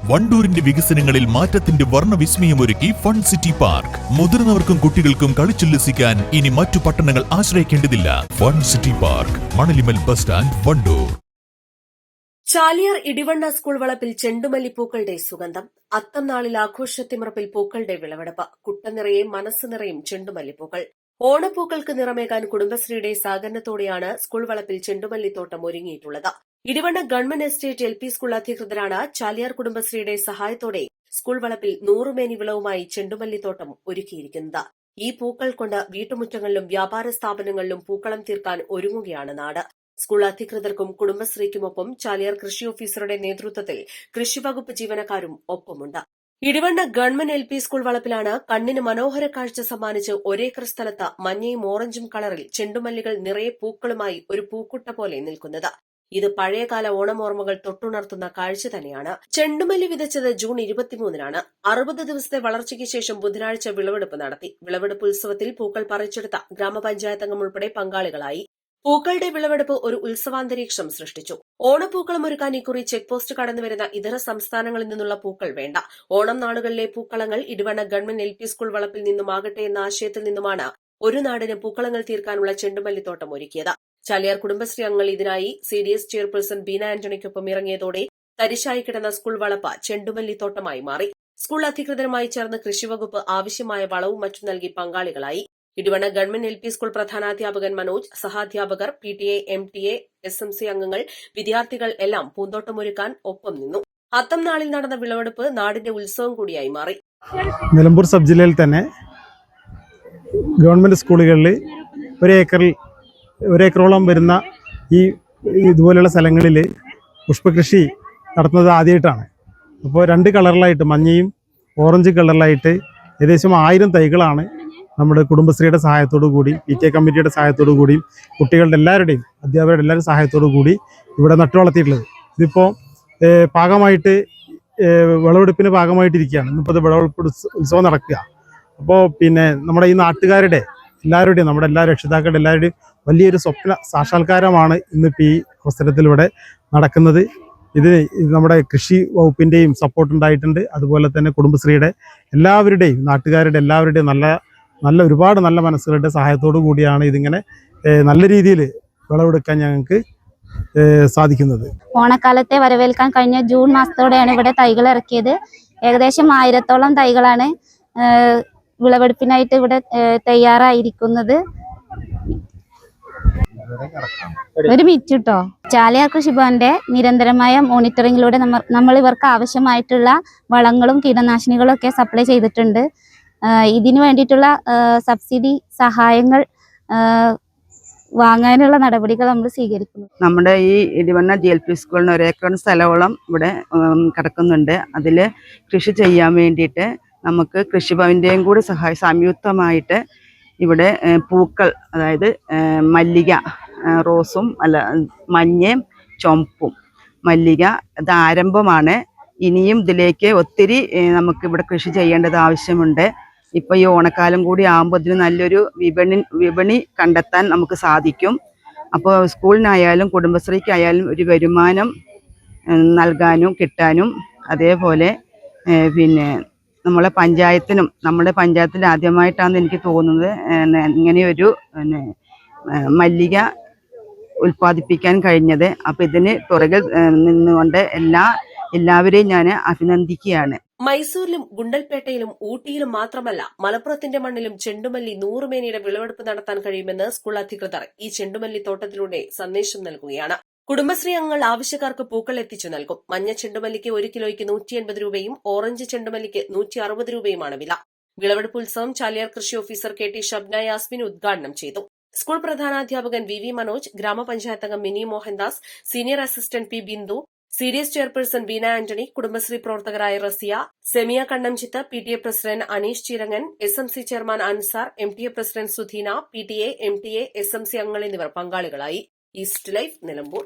വണ്ടൂരിന്റെ വികസനങ്ങളിൽ മാറ്റത്തിന്റെ വർണ്ണവിസ്മയമൊരുക്കി fun city park. മുതിർന്നവർക്കും കുട്ടികൾക്കും കളിച്ചുല്ലസിക്കാൻ ഇനി മറ്റു പട്ടണങ്ങൾ ആശ്രയിക്കേണ്ടതില്ല. Fun city park, Manalimal bus stand, Wandoor. Chaliyar Edivanna school വളപ്പിൽ ചെണ്ടുമല്ലിപ്പൂക്കളുടെ സുഗന്ധം. അത്തം നാളിൽ ആഘോഷത്തിമിറപ്പിൽ പൂക്കളുടെ വിളവെടുപ്പ്. കുട്ട നിറയും മനസ്സ് നിറയും ചെണ്ടുമല്ലിപ്പൂക്കൾ. ഓണപ്പൂക്കൾക്ക് നിറമേകാൻ കുടുംബശ്രീയുടെ സഹകരണത്തോടെയാണ് സ്കൂൾ വളപ്പിൽ ചെണ്ടുമല്ലിത്തോട്ടം ഒരുങ്ങിയിട്ടുള്ളത്. Edivanna government estate LP school അധികൃതരാണ് ചാലിയാർ കുടുംബശ്രീയുടെ സഹായത്തോടെ സ്കൂൾ വളപ്പിൽ 100 മേനി വിളവുമായി ചെണ്ടുമല്ലിത്തോട്ടം ഒരുക്കിയിരിക്കുന്നത്. ഈ പൂക്കൾ കൊണ്ട് വീട്ടുമുറ്റങ്ങളിലും വ്യാപാര സ്ഥാപനങ്ങളിലും പൂക്കളം തീർക്കാൻ ഒരുങ്ങുകയാണ് നാട്. സ്കൂൾ അധികൃതർക്കും കുടുംബശ്രീക്കുമൊപ്പം ചാലിയാർ കൃഷി ഓഫീസറുടെ നേതൃത്വത്തിൽ കൃഷിവകുപ്പ് ജീവനക്കാരും ഒപ്പമുണ്ട്. ഇടിവണ്ണ ഗവൺമെന്റ് LP സ്കൂൾ വളപ്പിലാണ് കണ്ണിന് മനോഹര കാഴ്ച സമ്മാനിച്ച് ഒരേക്കർ സ്ഥലത്ത് മഞ്ഞയും ഓറഞ്ചും കളറിൽ ചെണ്ടുമല്ലികൾ നിറയെ പൂക്കളുമായി ഒരു പൂക്കുട്ട പോലെ നിൽക്കുന്നത്. ഇത് പഴയകാല ഓണമോർമ്മകൾ തൊട്ടുണർത്തുന്ന കാഴ്ച തന്നെയാണ്. ചെണ്ടുമല്ലി വിതച്ചത് ജൂൺ 23-നാണ്. 60 ദിവസത്തെ വളർച്ചയ്ക്ക് ശേഷം ബുധനാഴ്ച വിളവെടുപ്പ് നടത്തി. വിളവെടുപ്പ് ഉത്സവത്തിൽ പൂക്കൾ പറിച്ചെടുത്ത ഗ്രാമപഞ്ചായത്ത് അംഗം ഉൾപ്പെടെ പങ്കാളികളായി. പൂക്കളുടെ വിളവെടുപ്പ് ഒരു ഉത്സവാന്തരീക്ഷം സൃഷ്ടിച്ചു. ഓണപ്പൂക്കളം ഒരുക്കാൻ ഇക്കുറി ചെക്ക് പോസ്റ്റ് കടന്നുവരുന്ന ഇതര സംസ്ഥാനങ്ങളിൽ നിന്നുള്ള പൂക്കൾ വേണ്ട. ഓണം നാളുകളിലെ പൂക്കളങ്ങൾ ഇടിവണ്ണ ഗവൺമെന്റ് LP സ്കൂൾ വളപ്പിൽ നിന്നുമാകട്ടെ എന്ന ആശയത്തിൽ നിന്നുമാണ് ഒരു നാടിന് പൂക്കളങ്ങൾ തീർക്കാനുള്ള ചെണ്ടുമല്ലിത്തോട്ടം ഒരുക്കിയത്. ചാലിയാർ കുടുംബശ്രീ അംഗങ്ങൾ ഇതിനായി CDS ചെയർപേഴ്സൺ ബീന ആന്റണിക്കൊപ്പം ഇറങ്ങിയതോടെ തരിശായി കിടന്ന സ്കൂൾ വളപ്പ് ചെണ്ടുമല്ലിത്തോട്ടമായി മാറി. സ്കൂൾ അധികൃതരുമായി ചേർന്ന് കൃഷിവകുപ്പ് ആവശ്യമായ വളവും മറ്റും നൽകി പങ്കാളികളായി. ഇടിവണ്ണ ഗവൺമെന്റ് LP സ്കൂൾ പ്രധാനാധ്യാപകൻ മനോജ്, സഹാധ്യാപകർ, PTA, MTA, SMC അംഗങ്ങൾ, വിദ്യാർത്ഥികൾ എല്ലാം പൂന്തോട്ടമൊരുക്കാൻ ഒപ്പം നിന്നു. അത്തം നാളിൽ നടന്ന വിളവെടുപ്പ് നാടിന്റെ ഉത്സവം കൂടിയായി മാറി. നിലമ്പൂർ സബ് ജില്ലയിൽ തന്നെ ഗവൺമെന്റ് സ്കൂളുകളിൽ ഒരേക്കറോളം വരുന്ന ഇതുപോലെയുള്ള സ്ഥലങ്ങളിൽ പുഷ്പകൃഷി നടത്തുന്നത് ആദ്യമായിട്ടാണ്. അപ്പോൾ 2 കളറിലായിട്ട്, മഞ്ഞയും ഓറഞ്ച് കളറിലായിട്ട് ഏകദേശം 1000 തൈകളാണ് നമ്മുടെ കുടുംബശ്രീയുടെ സഹായത്തോടു കൂടി, PTA കമ്മിറ്റിയുടെ സഹായത്തോടു കൂടിയും കുട്ടികളുടെ എല്ലാവരുടെയും അധ്യാപകരുടെ എല്ലാവരും സഹായത്തോടു കൂടി ഇവിടെ നട്ടു വളർത്തിയിട്ടുള്ളത്. ഇതിപ്പോൾ പാകമായിട്ട് വിളവെടുപ്പിന് പാകമായിട്ടിരിക്കുകയാണ്. ഇന്നിപ്പോൾ വിളവെടുപ്പ് ഉത്സവം നടക്കുക. അപ്പോൾ നമ്മുടെ ഈ നാട്ടുകാരുടെ എല്ലാവരുടെയും, നമ്മുടെ എല്ലാ രക്ഷിതാക്കളുടെ എല്ലാവരുടെയും വലിയൊരു സ്വപ്ന സാക്ഷാത്കാരമാണ് ഇന്നിപ്പോൾ ഈ അവസരത്തിലൂടെ നടക്കുന്നത്. ഇതിന് നമ്മുടെ കൃഷി വകുപ്പിൻ്റെയും സപ്പോർട്ട് ഉണ്ടായിട്ടുണ്ട്. അതുപോലെ തന്നെ കുടുംബശ്രീയുടെ എല്ലാവരുടെയും, നാട്ടുകാരുടെ എല്ലാവരുടെയും നല്ല ഒരുപാട് നല്ല മനസ്സുകളുടെ സഹായത്തോടു കൂടിയാണ് ഇതിങ്ങനെ നല്ല രീതിയിൽ വിളവെടുക്കാൻ ഞങ്ങൾക്ക് സാധിക്കുന്നത്. ഓണക്കാലത്തെ വരവേൽക്കാൻ കഴിഞ്ഞ ജൂൺ മാസത്തോടെയാണ് ഇവിടെ തൈകൾ ഇറക്കിയത്. ഏകദേശം 1000-ഓളം തൈകളാണ് വിളവെടുപ്പിനായിട്ട് ഇവിടെ തയ്യാറായിരിക്കുന്നത്. ഒരു മിനിറ്റ്. ചാലിയാർ കൃഷിഭവന്റെ നിരന്തരമായ മോണിറ്ററിംഗിലൂടെ നമ്മൾ ഇവർക്ക് ആവശ്യമായിട്ടുള്ള വളങ്ങളും കീടനാശിനികളും ഒക്കെ സപ്ലൈ ചെയ്തിട്ടുണ്ട്. ഇതിനു വേണ്ടിയിട്ടുള്ള സബ്സിഡി സഹായങ്ങൾ വാങ്ങാനുള്ള നടപടികൾ നമ്മൾ സ്വീകരിക്കുന്നു. നമ്മുടെ ഈ ഇടിവണ്ണ GLP സ്കൂളിന് 1 ഏക്കർ സ്ഥലമോളം ഇവിടെ കിടക്കുന്നുണ്ട്. അതിൽ കൃഷി ചെയ്യാൻ വേണ്ടിയിട്ട് നമുക്ക് കൃഷിഭവൻ്റെയും കൂടി സംയുക്തമായിട്ട് ഇവിടെ പൂക്കൾ, അതായത് മല്ലിക, റോസും മഞ്ഞയും ചുവപ്പും മല്ലിക, ഇത് ആരംഭമാണ്. ഇനിയും ഇതിലേക്ക് ഒത്തിരി നമുക്ക് ഇവിടെ കൃഷി ചെയ്യേണ്ടത് ആവശ്യമുണ്ട്. ഇപ്പോൾ ഈ ഓണക്കാലം കൂടി ആകുമ്പോൾ ഇതിന് നല്ലൊരു വിപണി കണ്ടെത്താൻ നമുക്ക് സാധിക്കും. അപ്പോൾ സ്കൂളിനായാലും കുടുംബശ്രീക്കായാലും ഒരു വരുമാനം നൽകാനും കിട്ടാനും, അതേപോലെ നമ്മുടെ പഞ്ചായത്തിൽ ആദ്യമായിട്ടാണ് എനിക്ക് തോന്നുന്നത് ഇങ്ങനെയൊരു മല്ലിക ഉൽപ്പാദിപ്പിക്കാൻ കഴിഞ്ഞത്. അപ്പം ഇതിന് പുറകിൽ നിന്നുകൊണ്ട് എല്ലാവരെയും ഞാൻ അഭിനന്ദിക്കുകയാണ്. മൈസൂരിലും ഗുണ്ടൽപേട്ടയിലും ഊട്ടിയിലും മാത്രമല്ല, മലപ്പുറത്തിന്റെ മണ്ണിലും ചെണ്ടുമല്ലി 100 മേനിയുടെ വിളവെടുപ്പ് നടത്താൻ കഴിയുമെന്ന് സ്കൂൾ അധികൃതർ ഈ ചെണ്ടുമല്ലി തോട്ടത്തിലൂടെ സന്ദേശം നൽകുകയാണ്. കുടുംബശ്രീ അംഗങ്ങൾ ആവശ്യക്കാർക്ക് പൂക്കൾ എത്തിച്ചു നൽകും. മഞ്ഞ ചെണ്ടുമല്ലിക്ക് 1 കിലോയ്ക്ക് 180 രൂപയും ഓറഞ്ച് ചെണ്ടുമല്ലിക്ക് 160 രൂപയുമാണ് വില. വിളവെടുപ്പ് ഉത്സവം ചാലിയാർ കൃഷി ഓഫീസർ KT ഷബ്ന യാസ്മിൻ ഉദ്ഘാടനം ചെയ്തു. സ്കൂൾ പ്രധാനാധ്യാപകൻ VV മനോജ്, ഗ്രാമപഞ്ചായത്ത് അംഗം Mini Mohandas, senior assistant P Bindu, CDS chairperson Beena Antony, Kudumbashree പ്രവർത്തകരായ Raziya, Semiya Kannamchith, PTA president Aneesh Chirangan, SMC chairman Ansar, MTA president Sudheena, PTA, MTA, SMC അംഗങ്ങൾ എന്നിവർ പങ്കാളികളായി. East Life, Nilambur.